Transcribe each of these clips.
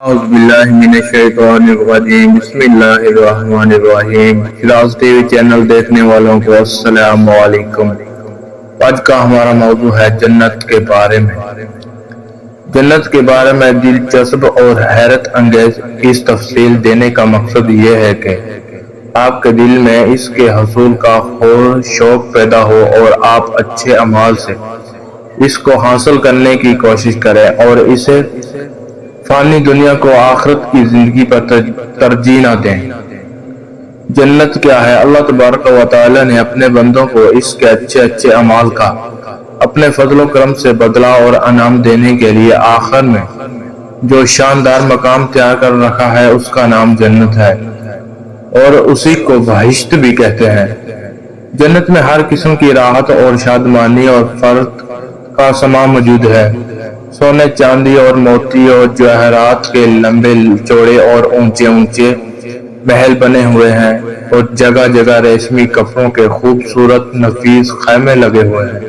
اعوذ باللہ من الشیطان الرجیم بسم اللہ الرحمن الرحیم۔ فراز ٹی وی چینل دیکھنے والوں کو السلام علیکم۔ آج کا ہمارا موضوع ہے جنت کے بارے میں۔ جنت کے بارے میں دلچسپ اور حیرت انگیز اس تفصیل دینے کا مقصد یہ ہے کہ آپ کے دل میں اس کے حصول کا شوق پیدا ہو اور آپ اچھے اعمال سے اس کو حاصل کرنے کی کوشش کریں اور اسے فانی دنیا کو آخرت کی زندگی پر ترجیح نہ دیں۔ جنت کیا ہے؟ اللہ تبارک و تعالی نے اپنے بندوں کو اس کے اچھے اعمال کا اپنے فضل و کرم سے بدلہ اور انعام دینے کے لیے آخر میں جو شاندار مقام تیار کر رکھا ہے اس کا نام جنت ہے اور اسی کو بہشت بھی کہتے ہیں۔ جنت میں ہر قسم کی راحت اور شادمانی اور فرد کا سما موجود ہے۔ سونے چاندی اور موتی اور جواہرات کے لمبے چوڑے اور اونچے محل بنے ہوئے ہیں اور جگہ جگہ ریشمی کپڑوں کے خوبصورت نفیس خیمے لگے ہوئے ہیں۔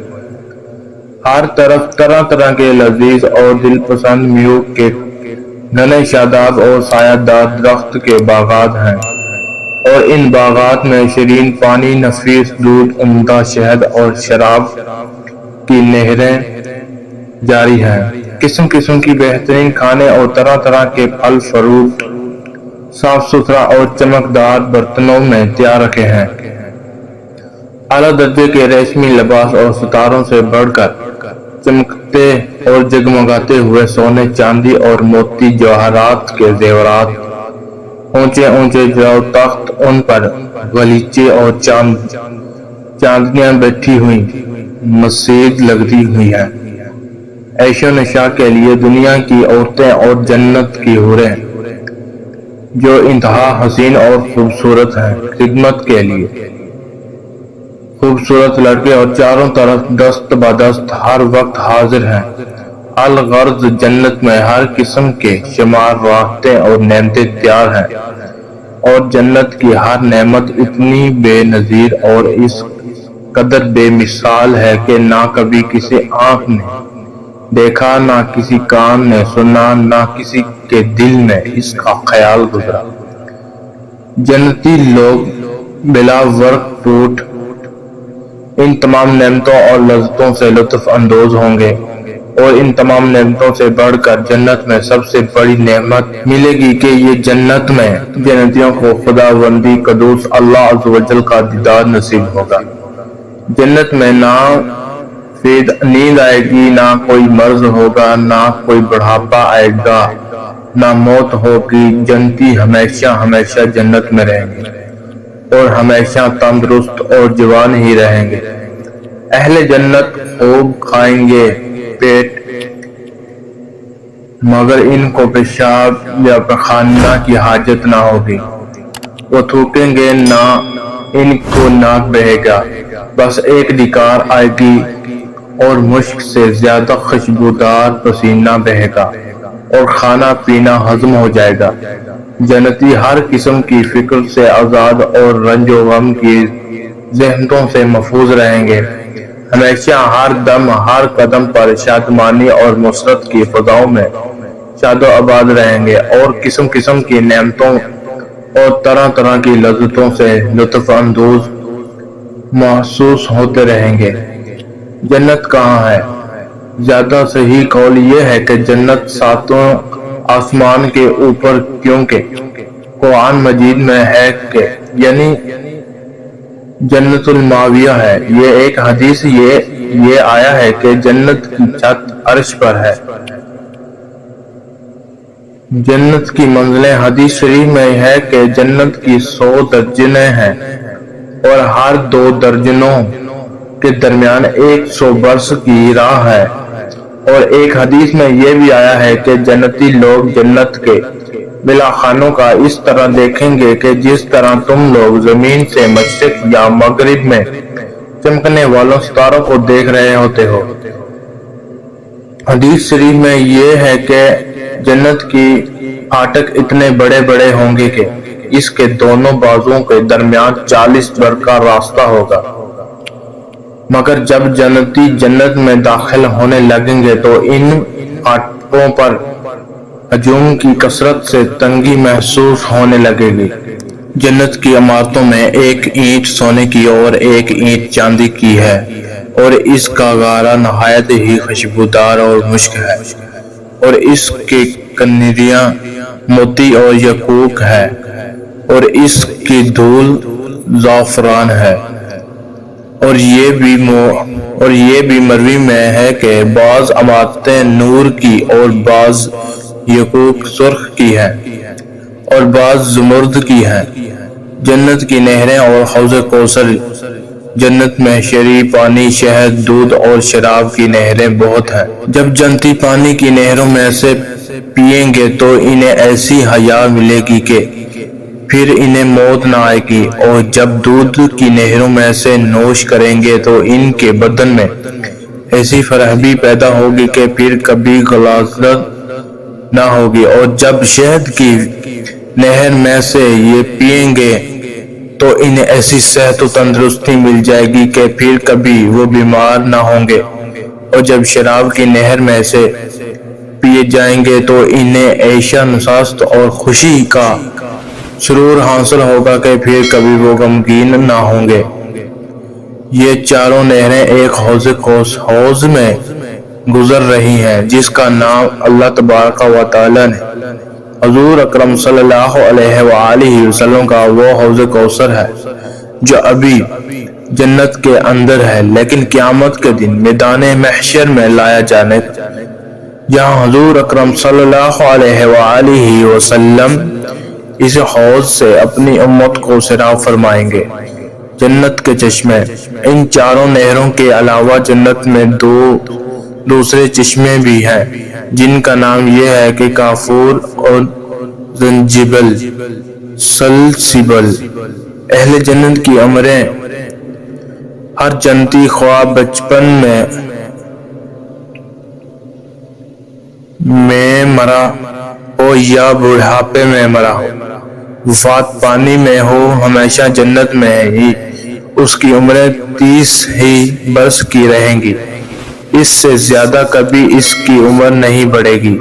ہر طرف طرح طرح کے لذیذ اور دل پسند میوے کے گھنے شاداب اور سایہ دار درخت کے باغات ہیں اور ان باغات میں شیرین پانی، نفیس دودھ، عمدہ شہد اور شراب کی نہریں جاری ہیں۔ قسم قسم کی بہترین کھانے اور طرح طرح کے پھل فروٹ صاف ستھرا اور چمکدار برتنوں میں تیار رکھے ہیں۔ اعلیٰ درجے کے ریشمی لباس اور ستاروں سے بڑھ کر چمکتے اور جگمگاتے ہوئے سونے چاندی اور موتی جواہرات کے زیورات، اونچے جو تخت، ان پر غلیچے اور چاندنیاں بیٹھی ہوئی مسجد لگتی ہوئی ہیں۔ عیش و نشا کے لیے دنیا کی عورتیں اور جنت کی حوریں جو انتہا حسین اور خوبصورت ہیں، خدمت کے لیے خوبصورت لڑکے اور چاروں طرف دست بدست ہر وقت حاضر ہیں۔ الغرض جنت میں ہر قسم کے شمار راحتیں اور نعمتیں تیار ہیں اور جنت کی ہر نعمت اتنی بے نظیر اور اس قدر بے مثال ہے کہ نہ کبھی کسی آنکھ نے دیکھا، نہ کسی کان نے سنا، نہ کسی کے دل میں اس کا خیال گزرا۔ جنتی لوگ بلا ورق ٹوٹ ان تمام نعمتوں اور لذتوں سے لطف اندوز ہوں گے اور ان تمام نعمتوں سے بڑھ کر جنت میں سب سے بڑی نعمت ملے گی کہ یہ جنت میں جنتیوں کو خداوندی قدوس اللہ عز و جل کا دیدار نصیب ہوگا۔ جنت میں نہ نیند آئے گی، نہ کوئی مرض ہوگا، نہ کوئی بڑھاپا آئے گا، نہ موت ہوگی۔ جنتی ہمیشہ جنت میں رہیں گے اور ہمیشہ تندرست اور جوان ہی رہیں گے۔ اہل جنت خوب کھائیں گے پیٹ، مگر ان کو پیشاب یا پخانہ کی حاجت نہ ہوگی۔ وہ تھوکیں گے نہ ان کو ناک بہے گا، بس ایک ڈکار آئے گی اور مشک سے زیادہ خوشبودار پسینہ بہے گا اور کھانا پینا ہضم ہو جائے گا۔ جنتی ہر قسم کی فکر سے آزاد اور رنج و غم کی زحمتوں سے محفوظ رہیں گے۔ ہمیشہ ہر دم ہر قدم پر شادمانی اور مسرت کی فضاؤں میں شاد و آباد رہیں گے اور قسم قسم کی نعمتوں اور طرح طرح کی لذتوں سے لطف اندوز محسوس ہوتے رہیں گے۔ جنت کہاں ہے؟ زیادہ صحیح قول یہ ہے کہ جنت ساتوں آسمان کے اوپر، کیونکہ قرآن مجید میں ہے کہ یعنی جنت الماویہ ہے۔ یہ ایک حدیث یہ آیا ہے کہ جنت کی چھت عرش پر ہے۔ جنت کی منزلیں حدیث شریف میں ہے کہ جنت کی 100 درجنے ہیں اور ہر 2 درجنوں کے درمیان 100 برس کی راہ ہے، اور ایک حدیث میں یہ بھی آیا ہے کہ جنتی لوگ جنت کے ملاخانوں کا اس طرح دیکھیں گے کہ جس طرح تم لوگ زمین سے مشرق یا مغرب میں چمکنے والوں ستاروں کو دیکھ رہے ہوتے ہو۔ حدیث شریف میں یہ ہے کہ جنت کی پھاٹک اتنے بڑے بڑے ہوں گے کہ اس کے دونوں بازوؤں کے درمیان 40 برس کا راستہ ہوگا، مگر جب جنتی جنت میں داخل ہونے لگیں گے تو ان پھاٹکوں پر ہجوم کی کثرت سے تنگی محسوس ہونے لگے گی۔ جنت کی عمارتوں میں ایک اینٹ سونے کی اور ایک اینٹ چاندی کی ہے، اور اس کا غارہ نہایت ہی خوشبودار اور مشک ہے، اور اس کی کنیریاں موتی اور یاقوت ہے، اور اس کی دھول زعفران ہے۔ اور یہ بھی مروی میں ہے کہ بعض عمارتیں نور کی اور بعض یاقوت سرخ کی ہیں اور بعض زمرد کی ہیں۔ جنت کی نہریں اور حوض کوثر۔ جنت میں شرعی پانی، شہد، دودھ اور شراب کی نہریں بہت ہیں۔ جب جنتی پانی کی نہروں میں سے پئیں گے تو انہیں ایسی حیات ملے گی کہ پھر انہیں موت نہ آئے گی، اور جب دودھ کی نہروں میں سے نوش کریں گے تو ان کے بدن میں ایسی فرحتی پیدا ہوگی کہ پھر کبھی غلاظت نہ ہوگی، اور جب شہد کی نہر میں سے یہ پئیں گے تو انہیں ایسی صحت و تندرستی مل جائے گی کہ پھر کبھی وہ بیمار نہ ہوں گے، اور جب شراب کی نہر میں سے پیے جائیں گے تو انہیں عیشہ نشاست اور خوشی کا سرور حاصل ہوگا کہ پھر کبھی وہ غمگین نہ ہوں گے۔ یہ چاروں نہریں ایک حوض میں گزر رہی ہیں جس کا نام اللہ تبارک و تعالی نے حضور اکرم صلی اللہ علیہ وآلہ وسلم کا وہ حوض کوثر ہے جو ابھی جنت کے اندر ہے، لیکن قیامت کے دن میدان محشر میں لایا جانے گا، جہاں حضور اکرم صلی اللہ علیہ وآلہ وسلم اس حوض سے اپنی امت کو سیراب فرمائیں گے۔ جنت کے چشمے۔ ان چاروں نہروں کے علاوہ جنت میں دوسرے چشمے بھی ہیں جن کا نام یہ ہے کہ کافور اور زنجبل سلسبل۔ اہل جنت کی عمریں ہر جنتی خواہ بچپن میں مرا ہو یا بڑھاپے میں مرا ہو، وفات پانی میں ہو، ہمیشہ جنت میں ہی اس کی عمریں 30 ہی برس کی رہیں گی، اس سے زیادہ کبھی اس کی عمر نہیں بڑھے گی،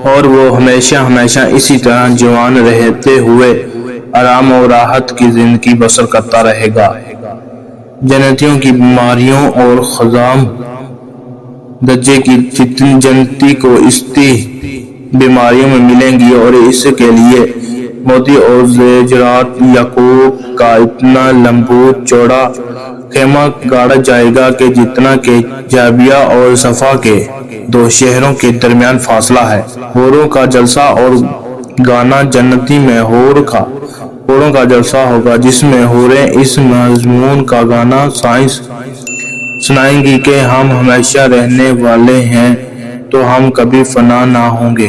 اور وہ ہمیشہ اسی طرح جوان رہتے ہوئے آرام و راحت کی زندگی بسر کرتا رہے گا۔ جنتیوں کی بیماریوں اور خزام درجے کی جنتی کو استی بیماریوں میں ملیں گی، اور اس کے لیے موتی اور زیورات یاقوت کا اتنا لمبو چوڑا خیمہ گاڑا جائے گا کہ جتنا کہ جابیہ اور صفا کے 2 شہروں کے درمیان فاصلہ ہے۔ حوروں کا جلسہ اور گانا۔ جنتی میں حوروں کا جلسہ ہوگا جس میں حوریں اس مضمون کا گانا سنائیں گی کہ ہم ہمیشہ رہنے والے ہیں تو ہم کبھی فنا نہ ہوں گے،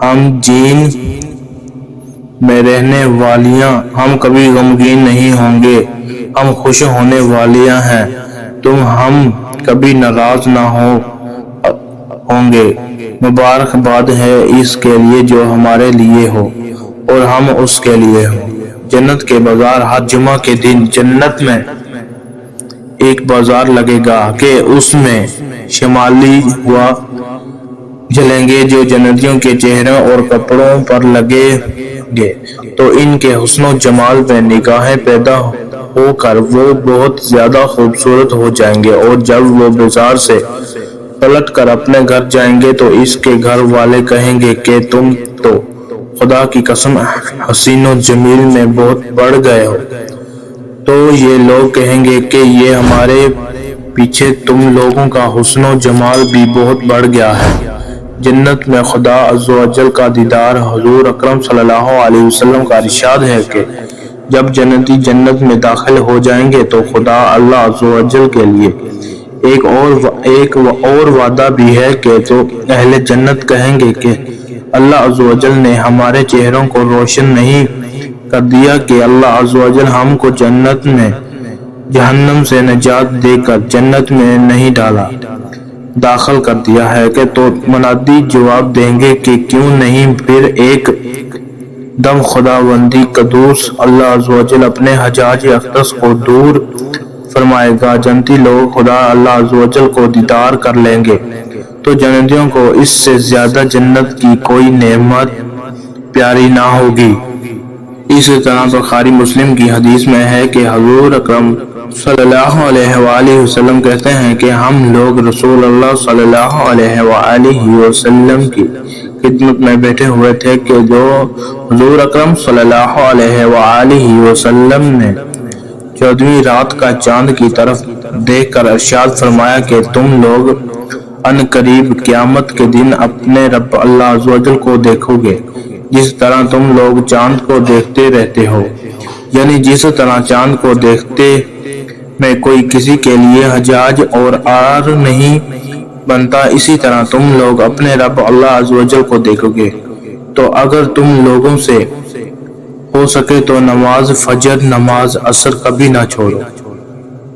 ہم جین میں رہنے والیاں، ہم کبھی غمگین نہیں ہوں گے، ہم خوش ہونے والیاں ہیں، ہم کبھی ناراض نہ ہوں گے۔ مبارکباد ہے اس کے لیے جو ہمارے لیے ہو اور ہم اس کے لیے ہوں۔ جنت کے بازار۔ ہر جمعہ کے دن جنت میں ایک بازار لگے گا کہ اس میں شمالی ہوا جلیں گے جو جنتیوں کے چہروں اور کپڑوں پر لگے گے تو ان کے حسن و جمال میں نگاہیں پیدا ہو کر وہ بہت زیادہ خوبصورت ہو جائیں گے، اور جب وہ بازار سے پلٹ کر اپنے گھر جائیں گے تو اس کے گھر والے کہیں گے کہ تم تو خدا کی قسم حسین و جمیل میں بہت بڑھ گئے ہو۔ تو یہ لوگ کہیں گے کہ یہ ہمارے پیچھے تم لوگوں کا حسن و جمال بھی بہت بڑھ گیا ہے۔ جنت میں خدا عز و جل کا دیدار۔ حضور اکرم صلی اللہ علیہ وسلم کا ارشاد ہے کہ جب جنتی جنت میں داخل ہو جائیں گے تو خدا اللہ عز و جل کے لیے ایک اور وعدہ بھی ہے کہ تو اہل جنت کہیں گے کہ اللہ عز و جل نے ہمارے چہروں کو روشن نہیں کر دیا کہ اللہ عز و جل ہم کو جنت میں جہنم سے نجات دے کر جنت میں نہیں داخل کر دیا ہے کہ تو منادی جواب دیں گے کہ کیوں نہیں، پھر ایک دم خداوندی قدوس اللہ عز و جل اپنے حجاج اقدس کو دور فرمائے گا، جنتی لوگ خدا اللہ عز و جل کو دیدار کر لیں گے تو جنتیوں کو اس سے زیادہ جنت کی کوئی نعمت پیاری نہ ہوگی۔ اسی طرح بخاری مسلم کی حدیث میں ہے کہ حضور اکرم صلی اللہ علیہ وآلہ وسلم کہتے ہیں کہ ہم لوگ رسول اللہ صلی اللہ علیہ وآلہ وسلم کی خدمت میں بیٹھے ہوئے تھے کہ جو حضور اکرم صلی اللہ علیہ وآلہ وسلم نے 14ویں رات کا چاند کی طرف دیکھ کر ارشاد فرمایا کہ تم لوگ ان قریب قیامت کے دن اپنے رب اللہ عز و جل کو دیکھو گے جس طرح تم لوگ چاند کو دیکھتے رہتے ہو، یعنی جس طرح چاند کو دیکھتے میں کوئی کسی کے لیے حجاج اور عار نہیں بنتا، اسی طرح تم لوگ اپنے رب اللہ عز و جل کو دیکھو گے۔ تو اگر تم لوگوں سے ہو سکے تو نماز فجر، نماز عصر کبھی نہ چھوڑو۔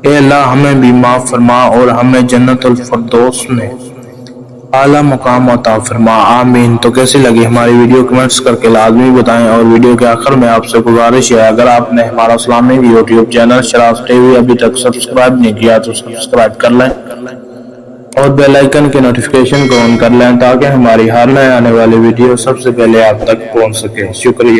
اے اللہ ہمیں بھی معاف فرما اور ہمیں جنت الفردوس میں اعلیٰ مقام عطا فرما، آمین۔ تو کیسی لگی ہماری ویڈیو کمنٹس کر کے لازمی بتائیں، اور ویڈیو کے آخر میں آپ سے گزارش ہے اگر آپ نے ہمارا اسلامی YouTube channel Shiraz T V ابھی تک سبسکرائب نہیں کیا تو سبسکرائب کر لیں اور بیل آئیکن کے نوٹیفیکیشن کو آن کر لیں تاکہ ہماری ہر نئے آنے والی ویڈیو سب سے پہلے آپ تک پہنچ سکے۔ شکریہ۔